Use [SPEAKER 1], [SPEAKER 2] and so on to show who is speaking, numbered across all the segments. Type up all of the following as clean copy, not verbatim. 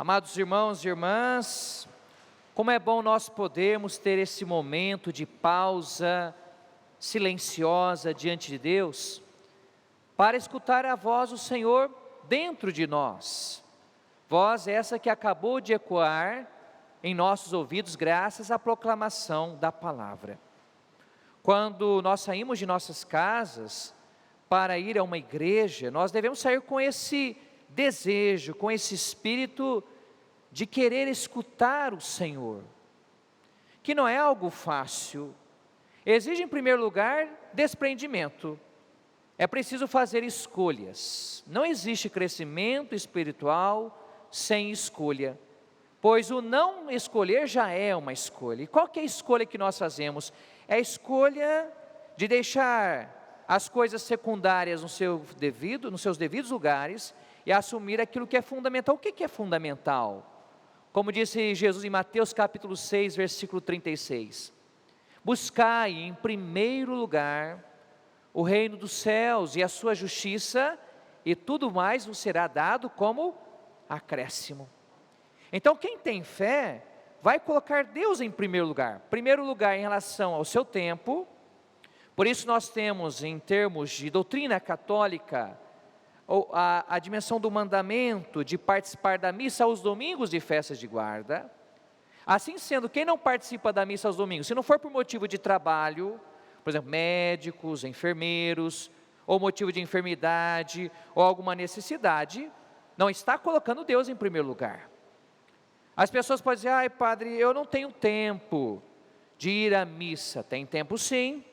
[SPEAKER 1] Amados irmãos e irmãs, como é bom nós podermos ter esse momento de pausa silenciosa diante de Deus, para escutar a voz do Senhor dentro de nós. Voz essa que acabou de ecoar em nossos ouvidos graças à proclamação da palavra. Quando nós saímos de nossas casas para ir a uma igreja, nós devemos sair com esse desejo, com esse espírito de querer escutar o Senhor, que não é algo fácil, exige em primeiro lugar desprendimento, é preciso fazer escolhas, não existe crescimento espiritual sem escolha, pois o não escolher já é uma escolha. E qual que é a escolha que nós fazemos? É a escolha de deixar as coisas secundárias nos seus devidos lugares e assumir aquilo que é fundamental. O que é fundamental? Como disse Jesus em Mateus capítulo 6, versículo 36, buscai em primeiro lugar o reino dos céus e a sua justiça, e tudo mais vos será dado como acréscimo. Então quem tem fé, vai colocar Deus em primeiro lugar em relação ao seu tempo. Por isso nós temos, em termos de doutrina católica, a dimensão do mandamento de participar da missa aos domingos de festas de guarda. Assim sendo, quem não participa da missa aos domingos, se não for por motivo de trabalho, por exemplo, médicos, enfermeiros, ou motivo de enfermidade, ou alguma necessidade, não está colocando Deus em primeiro lugar. As pessoas podem dizer: ai padre, eu não tenho tempo de ir à missa. Tem tempo sim.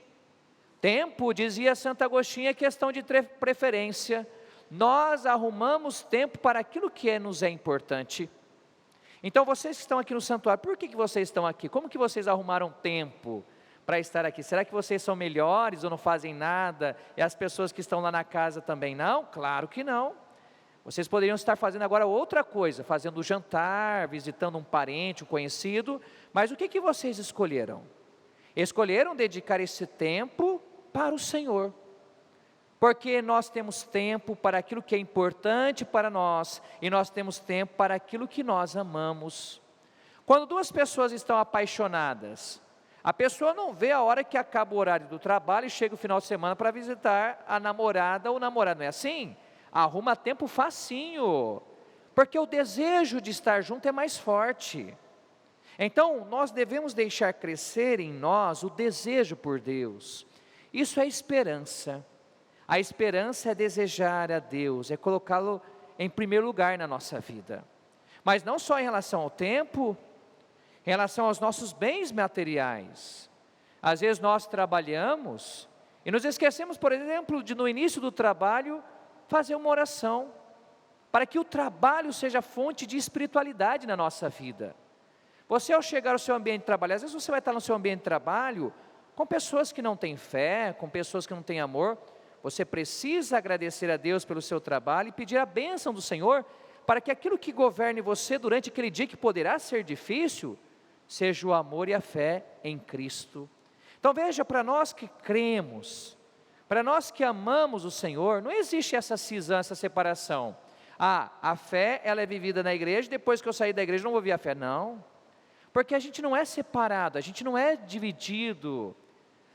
[SPEAKER 1] Tempo, dizia Santo Agostinho, é questão de preferência. Nós arrumamos tempo para aquilo que nos é importante. Então vocês que estão aqui no santuário, por que vocês estão aqui? Como que vocês arrumaram tempo para estar aqui? Será que vocês são melhores ou não fazem nada? E as pessoas que estão lá na casa também não? Claro que não. Vocês poderiam estar fazendo agora outra coisa, fazendo jantar, visitando um parente, um conhecido, mas o que vocês escolheram? Escolheram dedicar esse tempo para o Senhor. Porque nós temos tempo para aquilo que é importante para nós, e nós temos tempo para aquilo que nós amamos. Quando duas pessoas estão apaixonadas, a pessoa não vê a hora que acaba o horário do trabalho e chega o final de semana para visitar a namorada ou o namorado, não é assim? Arruma tempo facinho, porque o desejo de estar junto é mais forte. Então nós devemos deixar crescer em nós o desejo por Deus. Isso é esperança. A esperança é desejar a Deus, é colocá-lo em primeiro lugar na nossa vida. Mas não só em relação ao tempo, em relação aos nossos bens materiais. Às vezes nós trabalhamos e nos esquecemos, por exemplo, de no início do trabalho fazer uma oração, para que o trabalho seja fonte de espiritualidade na nossa vida. Você, ao chegar ao seu ambiente de trabalho, às vezes você vai estar no seu ambiente de trabalho com pessoas que não têm fé, com pessoas que não têm amor. Você precisa agradecer a Deus pelo seu trabalho e pedir a bênção do Senhor, para que aquilo que governe você durante aquele dia que poderá ser difícil, seja o amor e a fé em Cristo. Então veja, para nós que cremos, para nós que amamos o Senhor, não existe essa cisão, essa separação. A fé ela é vivida na igreja, depois que eu sair da igreja não vou viver a fé. Não, porque a gente não é separado, a gente não é dividido.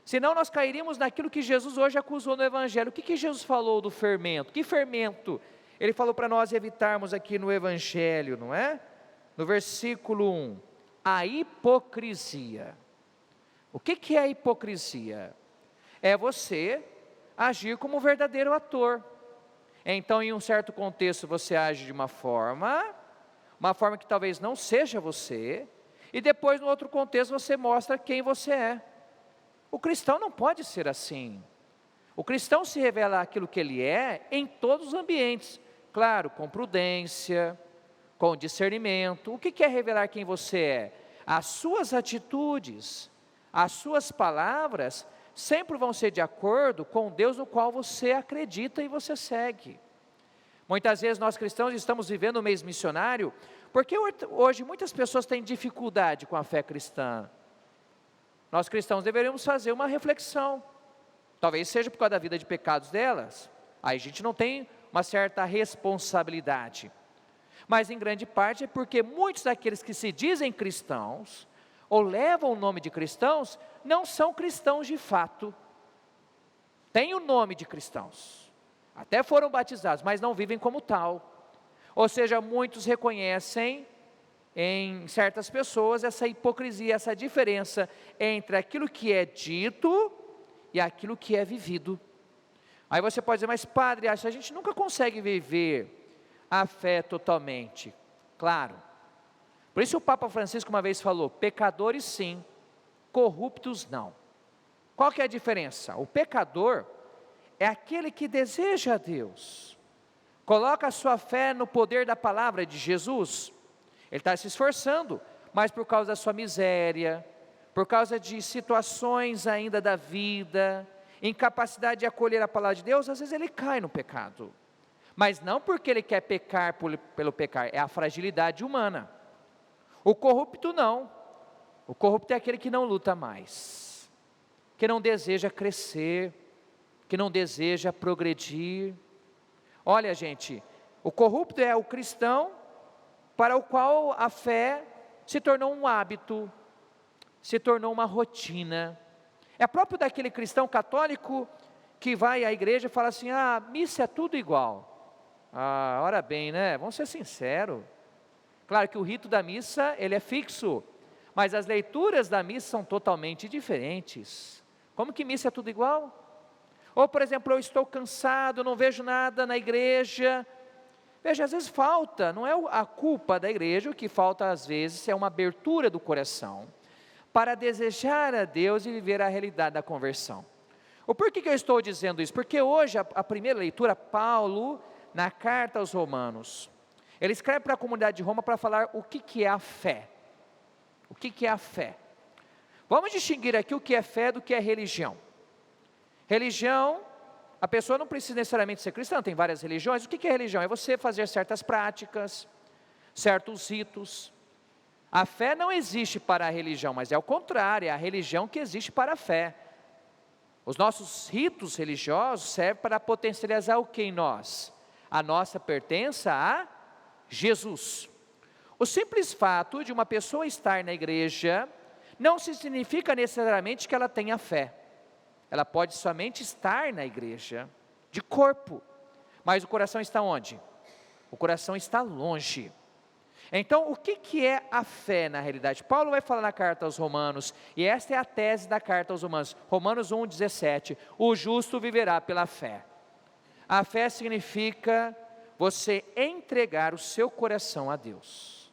[SPEAKER 1] Senão nós cairíamos naquilo que Jesus hoje acusou no Evangelho. O que Jesus falou do fermento? Que fermento? Ele falou para nós evitarmos aqui no Evangelho, não é? No versículo 1, a hipocrisia. O que é a hipocrisia? É você agir como um verdadeiro ator. Então, em um certo contexto, você age de uma forma que talvez não seja você, e depois, no outro contexto, você mostra quem você é. O cristão não pode ser assim. O cristão se revela aquilo que ele é em todos os ambientes. Claro, com prudência, com discernimento. O que é revelar quem você é? As suas atitudes, as suas palavras, sempre vão ser de acordo com Deus no qual você acredita e você segue. Muitas vezes nós cristãos estamos vivendo o mês missionário, porque hoje muitas pessoas têm dificuldade com a fé cristã. Nós cristãos deveríamos fazer uma reflexão. Talvez seja por causa da vida de pecados delas. Aí a gente não tem uma certa responsabilidade. Mas em grande parte é porque muitos daqueles que se dizem cristãos, ou levam o nome de cristãos, não são cristãos de fato. Têm o nome de cristãos, até foram batizados, mas não vivem como tal. Ou seja, muitos reconhecem em certas pessoas essa hipocrisia, essa diferença entre aquilo que é dito e aquilo que é vivido. Aí você pode dizer, mas padre, a gente nunca consegue viver a fé totalmente. Claro. Por isso o Papa Francisco uma vez falou, pecadores sim, corruptos não. Qual que é a diferença? O pecador é aquele que deseja a Deus, coloca a sua fé no poder da palavra de Jesus. Ele está se esforçando, mas por causa da sua miséria, por causa de situações ainda da vida, incapacidade de acolher a palavra de Deus, às vezes ele cai no pecado. Mas não porque ele quer pecar pelo pecar, é a fragilidade humana. O corrupto não. O corrupto é aquele que não luta mais, que não deseja crescer, que não deseja progredir. Olha, gente, o corrupto é o cristão para o qual a fé se tornou um hábito, se tornou uma rotina. É próprio daquele cristão católico que vai à igreja e fala assim, missa é tudo igual. Ora bem, né? Vamos ser sinceros. Claro que o rito da missa, ele é fixo, mas as leituras da missa são totalmente diferentes. Como que missa é tudo igual? Ou, por exemplo, eu estou cansado, não vejo nada na igreja. Veja, às vezes falta, não é a culpa da igreja, o que falta às vezes é uma abertura do coração para desejar a Deus e viver a realidade da conversão. O porquê que eu estou dizendo isso? Porque hoje a primeira leitura, Paulo, na carta aos Romanos, ele escreve para a comunidade de Roma para falar o que é a fé. O que é a fé? Vamos distinguir aqui o que é fé do que é religião. Religião, a pessoa não precisa necessariamente ser cristã, tem várias religiões. O que é religião? É você fazer certas práticas, certos ritos. A fé não existe para a religião, mas é o contrário, é a religião que existe para a fé. Os nossos ritos religiosos servem para potencializar o que em nós? A nossa pertença a Jesus. O simples fato de uma pessoa estar na igreja não significa necessariamente que ela tenha fé. Ela pode somente estar na igreja, de corpo, mas o coração está onde? O coração está longe. Então, o que é a fé na realidade? Paulo vai falar na carta aos Romanos, e esta é a tese da carta aos Romanos, Romanos 1,17, o justo viverá pela fé. A fé significa você entregar o seu coração a Deus.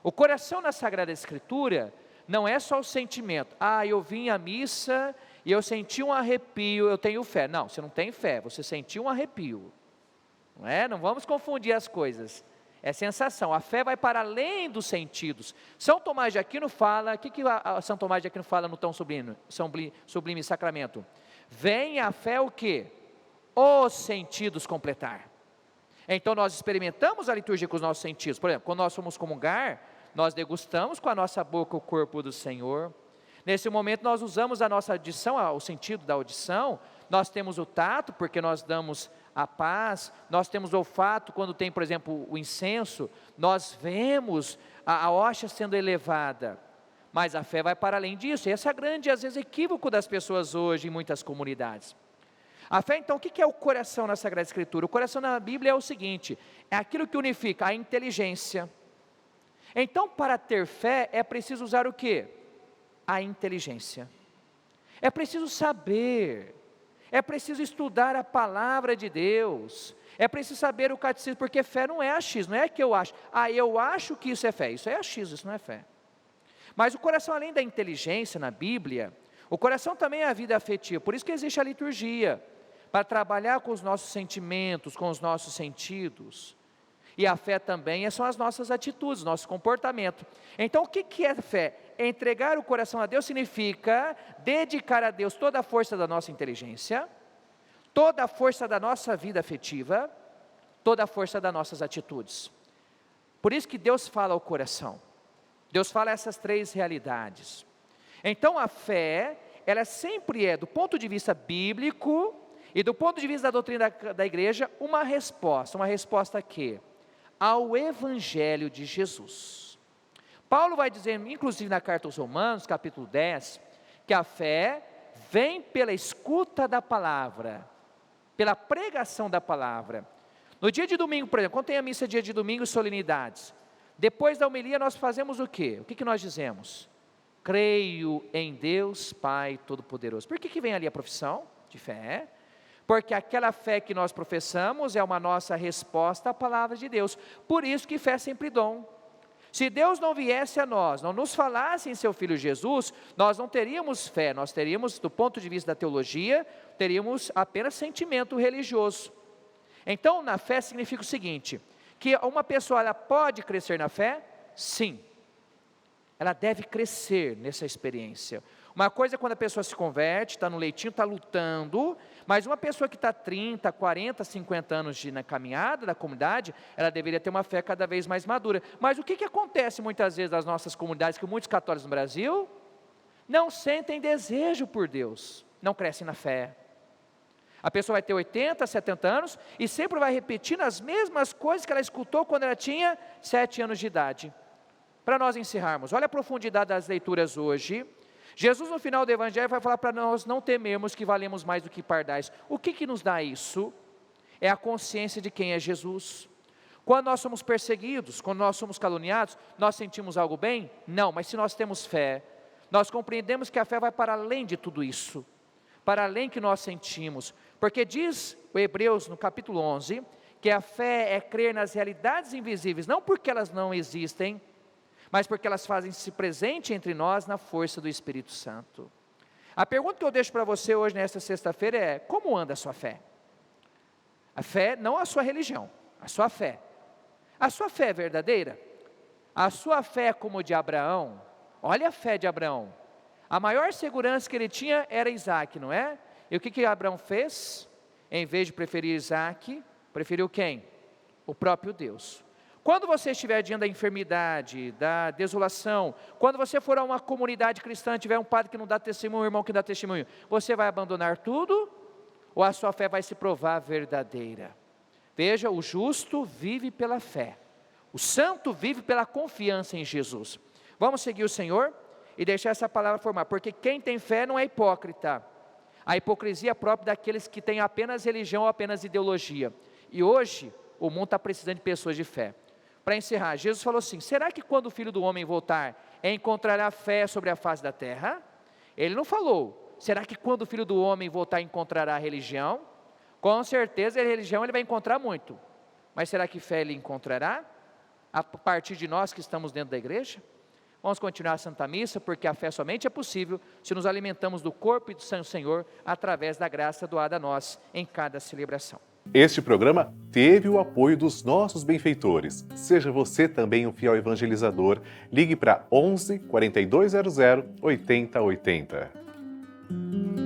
[SPEAKER 1] O coração na Sagrada Escritura não é só o sentimento, eu vim à missa e eu senti um arrepio, eu tenho fé. Não, você não tem fé, você sentiu um arrepio. Não é? Não vamos confundir as coisas. É sensação, a fé vai para além dos sentidos. São Tomás de Aquino fala, o que São Tomás de Aquino fala no tão sublime sacramento? Vem a fé o quê? Os sentidos completar. Então nós experimentamos a liturgia com os nossos sentidos. Por exemplo, quando nós fomos comungar, nós degustamos com a nossa boca o corpo do Senhor. Nesse momento nós usamos a nossa audição, o sentido da audição. Nós temos o tato, porque nós damos a paz. Nós temos o olfato, quando tem, por exemplo, o incenso. Nós vemos a hóstia sendo elevada. Mas a fé vai para além disso. E esse é o grande, às vezes, equívoco das pessoas hoje em muitas comunidades. A fé, então, o que é o coração na Sagrada Escritura? O coração na Bíblia é o seguinte, é aquilo que unifica a inteligência. Então, para ter fé, é preciso usar o quê? A inteligência. É preciso saber, é preciso estudar a palavra de Deus, é preciso saber o catecismo, porque fé não é achismo, não é que eu acho, eu acho que isso é fé, isso é achismo, isso não é fé. Mas o coração, além da inteligência na Bíblia, o coração também é a vida afetiva, por isso que existe a liturgia, para trabalhar com os nossos sentimentos, com os nossos sentidos. E a fé também são as nossas atitudes, nosso comportamento. Então o que é fé? Entregar o coração a Deus significa dedicar a Deus toda a força da nossa inteligência, toda a força da nossa vida afetiva, toda a força das nossas atitudes. Por isso que Deus fala ao coração. Deus fala essas três realidades. Então a fé, ela sempre é, do ponto de vista bíblico e do ponto de vista da doutrina da igreja, uma resposta a quê? ao Evangelho de Jesus. Paulo vai dizer, inclusive na carta aos Romanos, capítulo 10, que a fé vem pela escuta da palavra, pela pregação da palavra. No dia de domingo, por exemplo, quando tem a missa dia de domingo e solenidades, depois da homilia nós fazemos o quê? O que nós dizemos? Creio em Deus Pai Todo-Poderoso. Por que vem ali a profissão de fé? Porque aquela fé que nós professamos é uma nossa resposta à palavra de Deus. Por isso que fé é sempre dom. Se Deus não viesse a nós, não nos falasse em seu Filho Jesus, nós não teríamos fé, nós teríamos, do ponto de vista da teologia, teríamos apenas sentimento religioso. Então, na fé significa o seguinte, que uma pessoa ela pode crescer na fé? Sim. Ela deve crescer nessa experiência. Uma coisa é quando a pessoa se converte, está no leitinho, está lutando, mas uma pessoa que está 30, 40, 50 anos na caminhada da comunidade, ela deveria ter uma fé cada vez mais madura. Mas o que acontece muitas vezes nas nossas comunidades, que muitos católicos no Brasil não sentem desejo por Deus, não crescem na fé. A pessoa vai ter 80, 70 anos e sempre vai repetindo as mesmas coisas que ela escutou quando ela tinha 7 anos de idade. Para nós encerrarmos, olha a profundidade das leituras hoje. Jesus no final do Evangelho vai falar para nós não temermos que valemos mais do que pardais. O que nos dá isso? É a consciência de quem é Jesus. Quando nós somos perseguidos, quando nós somos caluniados, nós sentimos algo bem? Não, mas se nós temos fé, nós compreendemos que a fé vai para além de tudo isso, para além que nós sentimos, porque diz o Hebreus no capítulo 11, que a fé é crer nas realidades invisíveis, não porque elas não existem, mas porque elas fazem-se presente entre nós na força do Espírito Santo. A pergunta que eu deixo para você hoje, nesta sexta-feira, é: como anda a sua fé? A fé, não a sua religião, a sua fé. A sua fé é verdadeira? A sua fé é como a de Abraão? Olha a fé de Abraão. A maior segurança que ele tinha era Isaac, não é? E o que Abraão fez? Em vez de preferir Isaac, preferiu quem? O próprio Deus. Quando você estiver diante da enfermidade, da desolação, quando você for a uma comunidade cristã, tiver um padre que não dá testemunho, um irmão que não dá testemunho, você vai abandonar tudo? Ou a sua fé vai se provar verdadeira? Veja, o justo vive pela fé, o santo vive pela confiança em Jesus. Vamos seguir o Senhor e deixar essa palavra formar, porque quem tem fé não é hipócrita. A hipocrisia é própria daqueles que têm apenas religião ou apenas ideologia. E hoje, o mundo está precisando de pessoas de fé. Para encerrar, Jesus falou assim: será que quando o Filho do Homem voltar, encontrará fé sobre a face da terra? Ele não falou, será que quando o Filho do Homem voltar, encontrará religião? Com certeza, a religião ele vai encontrar muito, mas será que fé ele encontrará? A partir de nós que estamos dentro da igreja? Vamos continuar a Santa Missa, porque a fé somente é possível se nos alimentamos do corpo e do sangue do Senhor, através da graça doada a nós em cada celebração.
[SPEAKER 2] Este programa teve o apoio dos nossos benfeitores. Seja você também um fiel evangelizador. Ligue para 11 4200 8080.